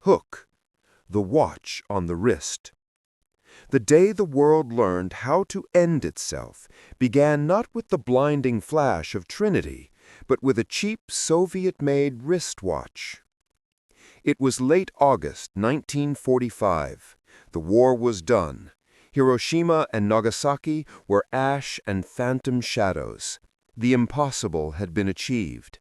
hook, the watch on the wrist. The day the world learned how to end itself began not with the blinding flash of Trinity, but with a cheap Soviet-made wristwatch. It was late August 1945. The war was done. Hiroshima and Nagasaki were ash and phantom shadows. The impossible had been achieved.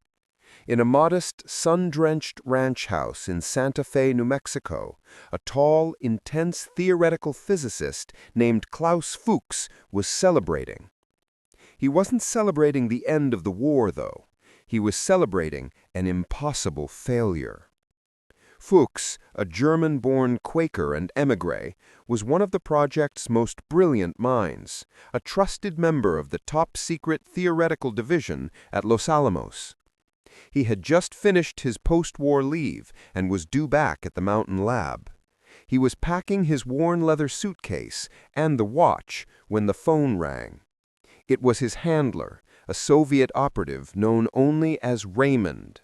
In a modest, sun-drenched ranch house in Santa Fe, New Mexico, a tall, intense theoretical physicist named Klaus Fuchs was celebrating. He wasn't celebrating the end of the war, though. He was celebrating an impossible failure. Fuchs, a German-born Quaker and émigré, was one of the project's most brilliant minds, a trusted member of the top-secret theoretical division at Los Alamos. He had just finished his post-war leave and was due back at the mountain lab. He was packing his worn leather suitcase and the watch when the phone rang. It was his handler, a Soviet operative known only as Raymond.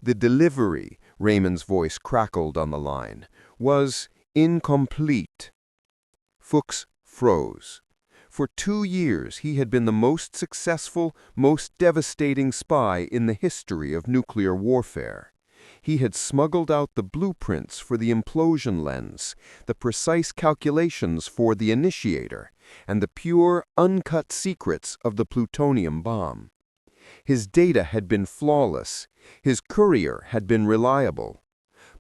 The delivery, Raymond's voice crackled on the line, was incomplete. Fuchs froze. For 2 years he had been the most successful, most devastating spy in the history of nuclear warfare. He had smuggled out the blueprints for the implosion lens, the precise calculations for the initiator, and the pure, uncut secrets of the plutonium bomb. His data had been flawless. His courier had been reliable.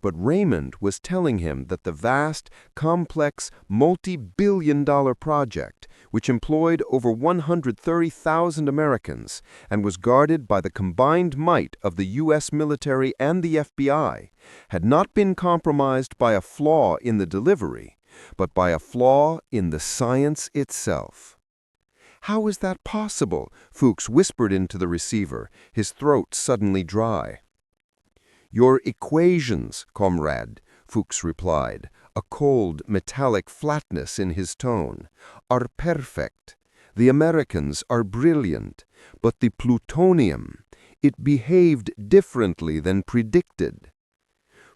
But Raymond was telling him that the vast, complex, multi-billion-dollar project, which employed over 130,000 Americans and was guarded by the combined might of the U.S. military and the FBI, had not been compromised by a flaw in the delivery, but by a flaw in the science itself. "How is that possible?" Fuchs whispered into the receiver, his throat suddenly dry. "Your equations, comrade," Fuchs replied, a cold, metallic flatness in his tone, "are perfect. The Americans are brilliant, but the plutonium, it behaved differently than predicted."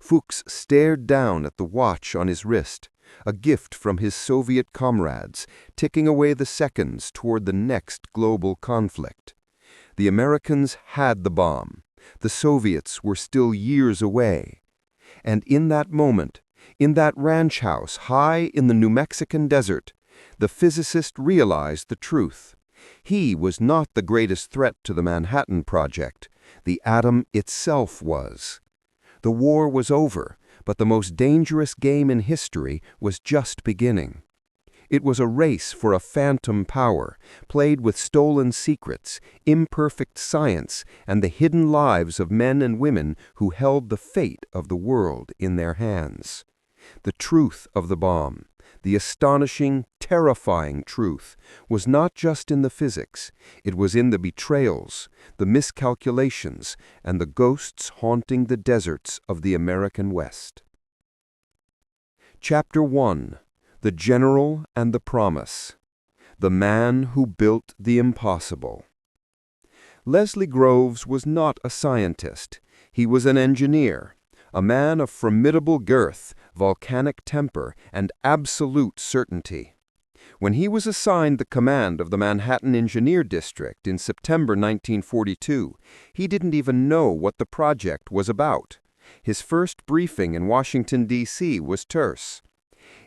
Fuchs stared down at the watch on his wrist, a gift from his Soviet comrades, ticking away the seconds toward the next global conflict. The Americans had the bomb. The Soviets were still years away. And in that moment, in that ranch house high in the New Mexican desert, the physicist realized the truth. He was not the greatest threat to the Manhattan Project. The atom itself was. The war was over, but the most dangerous game in history was just beginning. It was a race for a phantom power, played with stolen secrets, imperfect science, and the hidden lives of men and women who held the fate of the world in their hands. The truth of the bomb, the astonishing, terrifying truth, was not just in the physics. It was in the betrayals, the miscalculations, and the ghosts haunting the deserts of the American West. Chapter 1. The General and the Promise. The Man Who Built the Impossible. Leslie Groves was not a scientist. He was an engineer, a man of formidable girth, volcanic temper, and absolute certainty. When he was assigned the command of the Manhattan Engineer District in September 1942, he didn't even know what the project was about. His first briefing in Washington, D.C. was terse.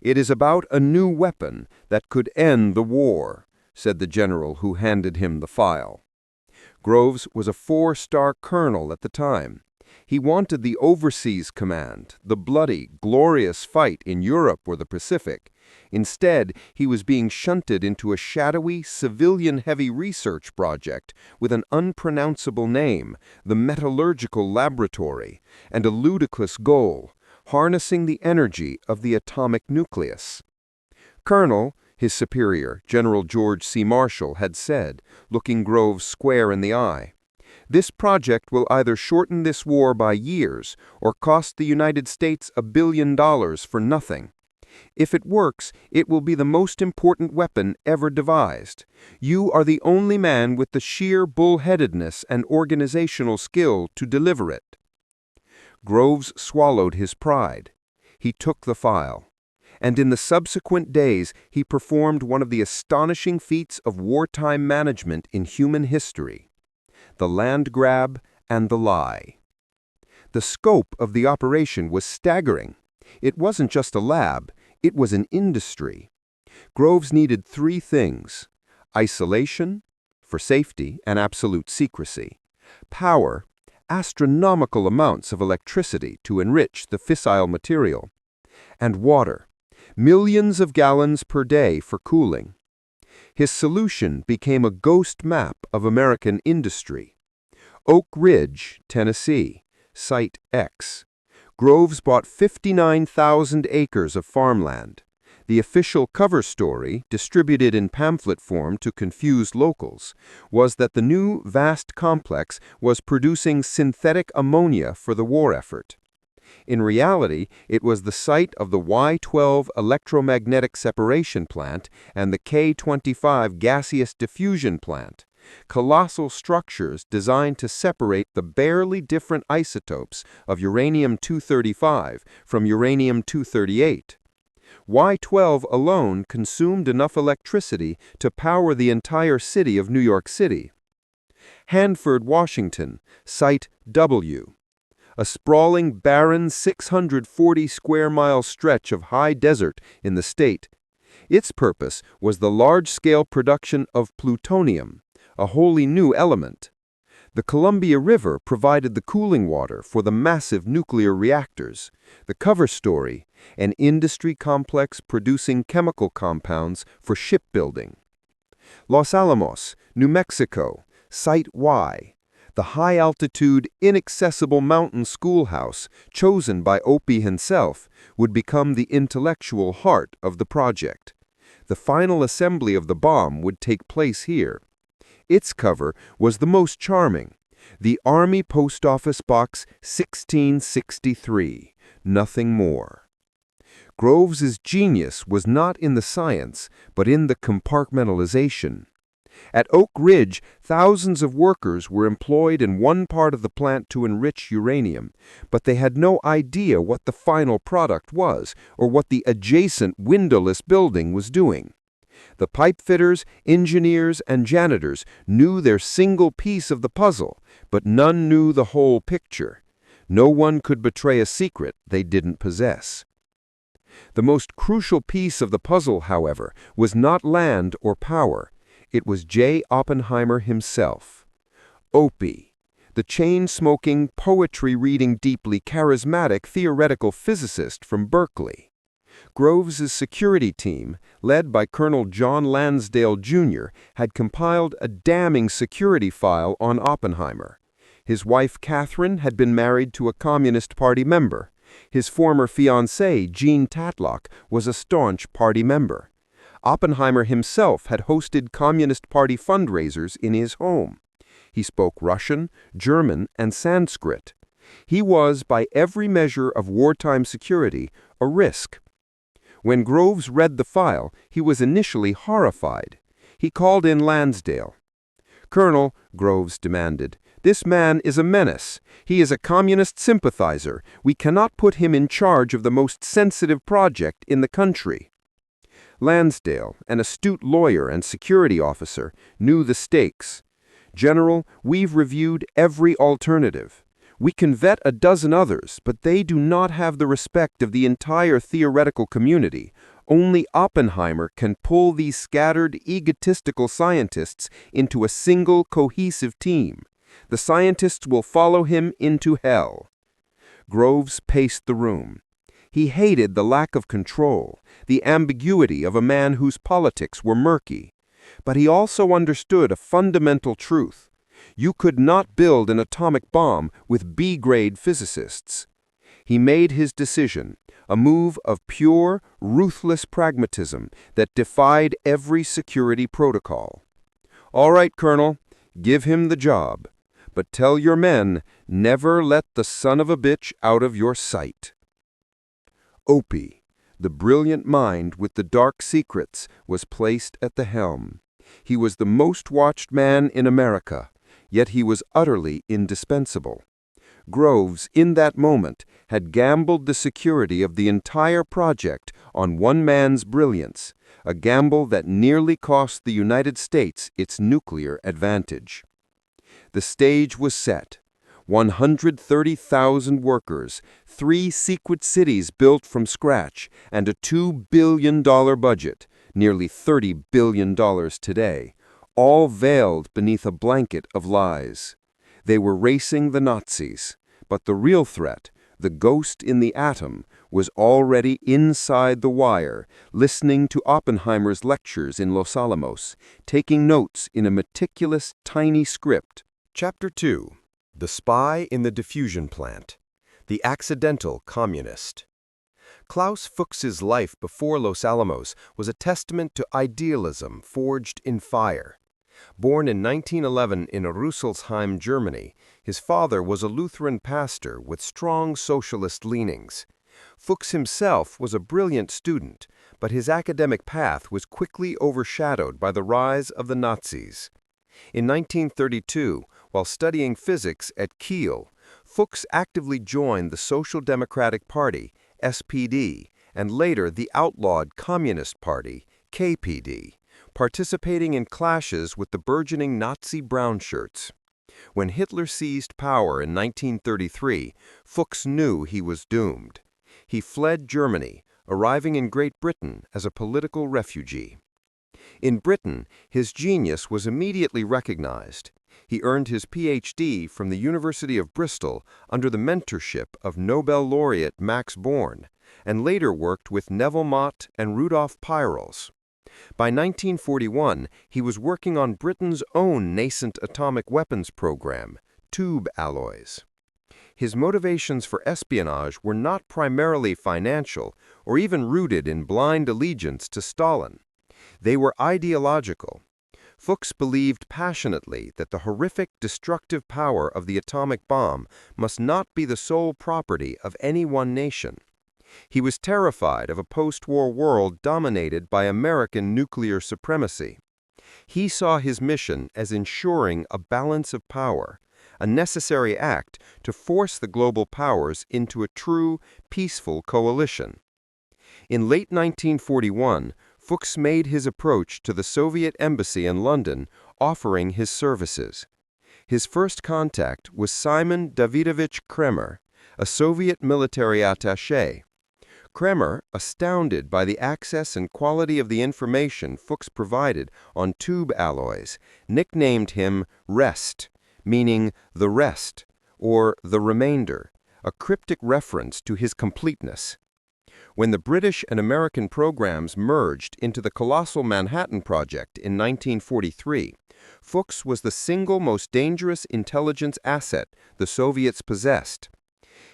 "It is about a new weapon that could end the war," said the general who handed him the file. Groves was a 4-star colonel at the time. He wanted the overseas command, the bloody, glorious fight in Europe or the Pacific. Instead, he was being shunted into a shadowy, civilian-heavy research project with an unpronounceable name, the Metallurgical Laboratory, and a ludicrous goal: harnessing the energy of the atomic nucleus. "Colonel," his superior, General George C. Marshall, had said, looking Groves square in the eye, "this project will either shorten this war by years or cost the United States $1 billion for nothing. If it works, it will be the most important weapon ever devised. You are the only man with the sheer bullheadedness and organizational skill to deliver it." Groves swallowed his pride. he took the file. And in the subsequent days, he performed one of the astonishing feats of wartime management in human history: the land grab and the lie. The scope of the operation was staggering. It wasn't just a lab, it was an industry. Groves needed three things: isolation, for safety and absolute secrecy; power, astronomical amounts of electricity to enrich the fissile material; and water, millions of gallons per day for cooling. His solution became a ghost map of American industry. Oak Ridge, Tennessee, Site X. Groves bought 59,000 acres of farmland. The official cover story, distributed in pamphlet form to confuse locals, was that the new vast complex was producing synthetic ammonia for the war effort. In reality, it was the site of the Y-12 electromagnetic separation plant and the K-25 gaseous diffusion plant, colossal structures designed to separate the barely different isotopes of uranium-235 from uranium-238. Y-12 alone consumed enough electricity to power the entire city of New York City. Hanford, Washington, Site W. A sprawling, barren 640-square-mile stretch of high desert in the state. Its purpose was the large-scale production of plutonium, a wholly new element. The Columbia River provided the cooling water for the massive nuclear reactors. The cover story: an industry complex producing chemical compounds for shipbuilding. Los Alamos, New Mexico, Site Y. The high-altitude, inaccessible mountain schoolhouse, chosen by Opie himself, would become the intellectual heart of the project. The final assembly of the bomb would take place here. Its cover was the most charming: the Army Post Office Box 1663, nothing more. Groves's genius was not in the science, but in the compartmentalization. At Oak Ridge, thousands of workers were employed in one part of the plant to enrich uranium, but they had no idea what the final product was or what the adjacent windowless building was doing. The pipefitters, engineers, and janitors knew their single piece of the puzzle, but none knew the whole picture. No one could betray a secret they didn't possess. The most crucial piece of the puzzle, however, was not land or power. It was J. Oppenheimer himself. Opie, the chain-smoking, poetry-reading, deeply charismatic theoretical physicist from Berkeley. Groves's security team, led by Colonel John Lansdale, Jr., had compiled a damning security file on Oppenheimer. His wife, Catherine, had been married to a Communist Party member. His former fiancée, Jean Tatlock, was a staunch party member. Oppenheimer himself had hosted Communist Party fundraisers in his home. He spoke Russian, German, and Sanskrit. He was, by every measure of wartime security, a risk. When Groves read the file, he was initially horrified. He called in Lansdale. "Colonel," Groves demanded, "this man is a menace. He is a communist sympathizer. We cannot put him in charge of the most sensitive project in the country." Lansdale, an astute lawyer and security officer, knew the stakes. "General, we've reviewed every alternative. We can vet a dozen others, but they do not have the respect of the entire theoretical community. Only Oppenheimer can pull these scattered, egotistical scientists into a single, cohesive team. The scientists will follow him into hell." Groves paced the room. He hated the lack of control, the ambiguity of a man whose politics were murky. But he also understood a fundamental truth. You could not build an atomic bomb with B-grade physicists. He made his decision, a move of pure, ruthless pragmatism that defied every security protocol. "All right, Colonel, give him the job. But tell your men, never let the son of a bitch out of your sight." Opie, the brilliant mind with the dark secrets, was placed at the helm. He was the most watched man in America, yet he was utterly indispensable. Groves, in that moment, had gambled the security of the entire project on one man's brilliance, a gamble that nearly cost the United States its nuclear advantage. The stage was set. 130,000 workers, 3 secret cities built from scratch, and a $2 billion budget, nearly $30 billion today, all veiled beneath a blanket of lies. They were racing the Nazis, but the real threat, the ghost in the atom, was already inside the wire, listening to Oppenheimer's lectures in Los Alamos, taking notes in a meticulous, tiny script. Chapter 2. The Spy in the Diffusion Plant. The Accidental Communist. Klaus Fuchs's life before Los Alamos was a testament to idealism forged in fire. Born in 1911 in Rüsselsheim, Germany, his father was a Lutheran pastor with strong socialist leanings. Fuchs himself was a brilliant student, but his academic path was quickly overshadowed by the rise of the Nazis. In 1932, while studying physics at Kiel, Fuchs actively joined the Social Democratic Party, SPD, and later the outlawed Communist Party, KPD, participating in clashes with the burgeoning Nazi brownshirts. When Hitler seized power in 1933, Fuchs knew he was doomed. He fled Germany, arriving in Great Britain as a political refugee. In Britain, his genius was immediately recognized. He earned his Ph.D. from the University of Bristol under the mentorship of Nobel laureate Max Born, and later worked with Neville Mott and Rudolf Peierls. By 1941, he was working on Britain's own nascent atomic weapons program, tube alloys. His motivations for espionage were not primarily financial or even rooted in blind allegiance to Stalin. They were ideological. Fuchs believed passionately that the horrific, destructive power of the atomic bomb must not be the sole property of any one nation. He was terrified of a post-war world dominated by American nuclear supremacy. He saw his mission as ensuring a balance of power, a necessary act to force the global powers into a true, peaceful coalition. In late 1941, Fuchs made his approach to the Soviet embassy in London, offering his services. His first contact was Simon Davidovich Kremer, a Soviet military attaché. Kremer, astounded by the access and quality of the information Fuchs provided on tube alloys, nicknamed him Rest, meaning the rest, or the remainder, a cryptic reference to his completeness. When the British and American programs merged into the colossal Manhattan Project in 1943, Fuchs was the single most dangerous intelligence asset the Soviets possessed.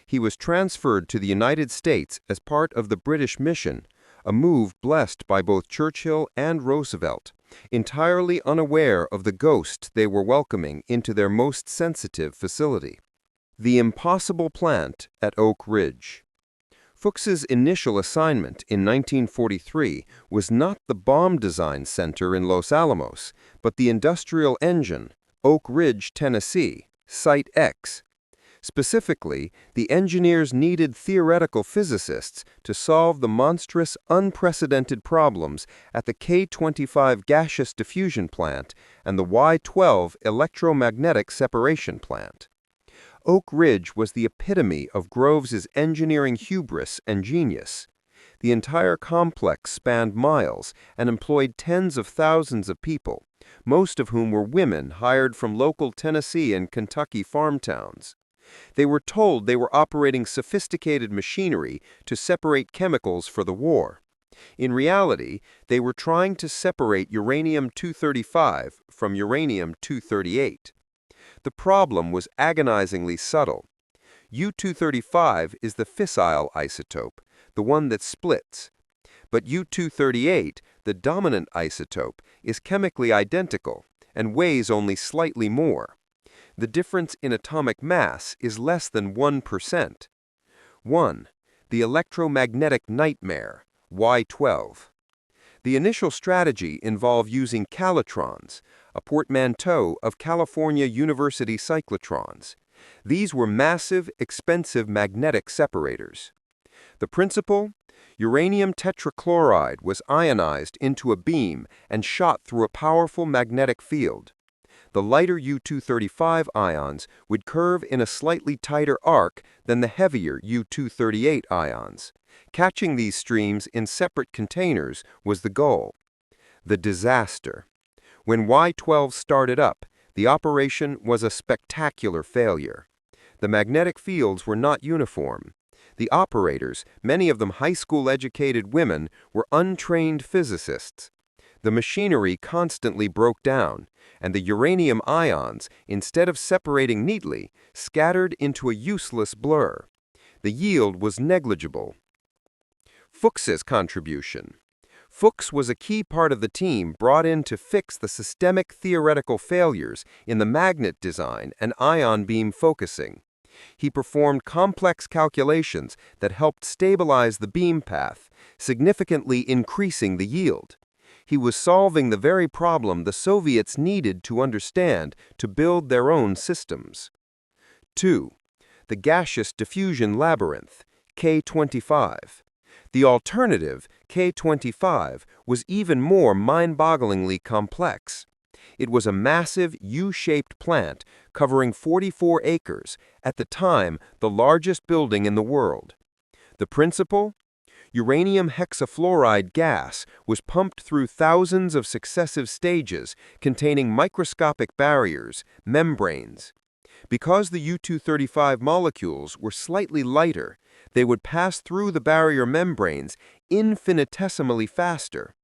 He was transferred to the United States as part of the British mission, a move blessed by both Churchill and Roosevelt, entirely unaware of the ghost they were welcoming into their most sensitive facility. The impossible plant at Oak Ridge. Fuchs's initial assignment in 1943 was not the bomb design center in Los Alamos, but the industrial engine, Oak Ridge, Tennessee, Site X. Specifically, the engineers needed theoretical physicists to solve the monstrous, unprecedented problems at the K-25 gaseous diffusion plant and the Y-12 electromagnetic separation plant. Oak Ridge was the epitome of Groves's engineering hubris and genius. The entire complex spanned miles and employed tens of thousands of people, most of whom were women hired from local Tennessee and Kentucky farm towns. They were told they were operating sophisticated machinery to separate chemicals for the war. In reality, they were trying to separate uranium-235 from uranium-238. The problem was agonizingly subtle. U-235 is the fissile isotope, the one that splits. But U-238, the dominant isotope, is chemically identical and weighs only slightly more. The difference in atomic mass is less than 1%. 1. The electromagnetic nightmare, Y-12. The initial strategy involved using calatrons, a portmanteau of California University cyclotrons. These were massive, expensive magnetic separators. The principle? Uranium tetrachloride was ionized into a beam and shot through a powerful magnetic field. The lighter U-235 ions would curve in a slightly tighter arc than the heavier U-238 ions. Catching these streams in separate containers was the goal. The disaster. When Y-12 started up, the operation was a spectacular failure. The magnetic fields were not uniform. The operators, many of them high school-educated women, were untrained physicists. The machinery constantly broke down, and the uranium ions, instead of separating neatly, scattered into a useless blur. The yield was negligible. Fuchs's contribution. Fuchs was a key part of the team brought in to fix the systemic theoretical failures in the magnet design and ion beam focusing. He performed complex calculations that helped stabilize the beam path, significantly increasing the yield. He was solving the very problem the Soviets needed to understand to build their own systems. 2. The gaseous diffusion labyrinth, K25. The alternative, K25, was even more mind-bogglingly complex. It was a massive U-shaped plant covering 44 acres, at the time the largest building in the world. The principle? Uranium hexafluoride gas was pumped through thousands of successive stages containing microscopic barriers, membranes. Because the U-235 molecules were slightly lighter, they would pass through the barrier membranes infinitesimally faster.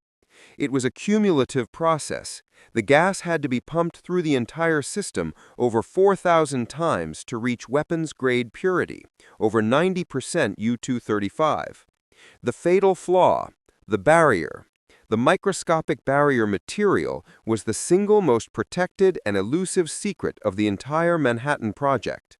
It was a cumulative process. The gas had to be pumped through the entire system over 4,000 times to reach weapons-grade purity, over 90% U-235. The fatal flaw, the barrier. The microscopic barrier material was the single most protected and elusive secret of the entire Manhattan Project.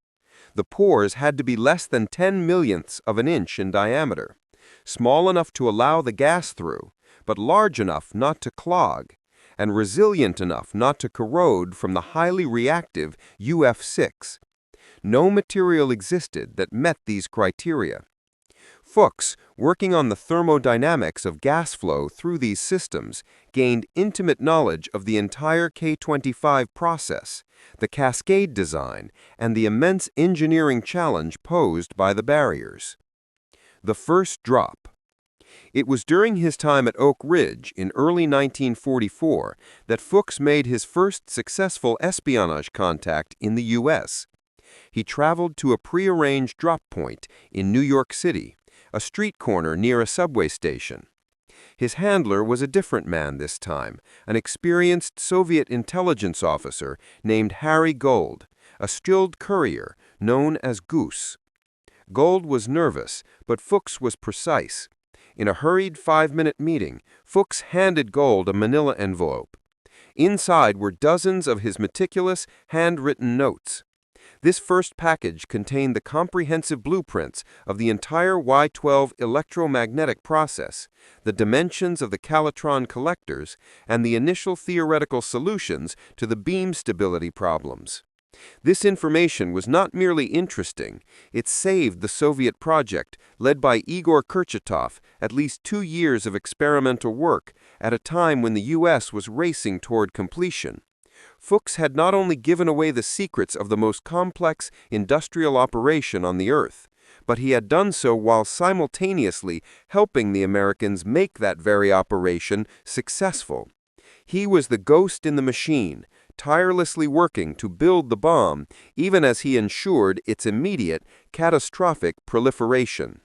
The pores had to be less than 10 millionths of an inch in diameter, small enough to allow the gas through, but large enough not to clog, and resilient enough not to corrode from the highly reactive UF6. No material existed that met these criteria. Fuchs, working on the thermodynamics of gas flow through these systems, gained intimate knowledge of the entire K25 process, the cascade design, and the immense engineering challenge posed by the barriers. The first drop. It was during his time at Oak Ridge in early 1944 that Fuchs made his first successful espionage contact in the U.S. He traveled to a prearranged drop point in New York City, a street corner near a subway station. His handler was a different man this time, an experienced Soviet intelligence officer named Harry Gold, a skilled courier known as Goose. Gold was nervous, but Fuchs was precise. In a hurried 5-minute meeting, Fuchs handed Gold a manila envelope. Inside were dozens of his meticulous, handwritten notes. This first package contained the comprehensive blueprints of the entire Y-12 electromagnetic process, the dimensions of the Calitron collectors, and the initial theoretical solutions to the beam stability problems. This information was not merely interesting, it saved the Soviet project, led by Igor Kurchatov, at least 2 years of experimental work, at a time when the U.S. was racing toward completion. Fuchs had not only given away the secrets of the most complex industrial operation on the Earth, but he had done so while simultaneously helping the Americans make that very operation successful. He was the ghost in the machine, tirelessly working to build the bomb, even as he ensured its immediate, catastrophic proliferation.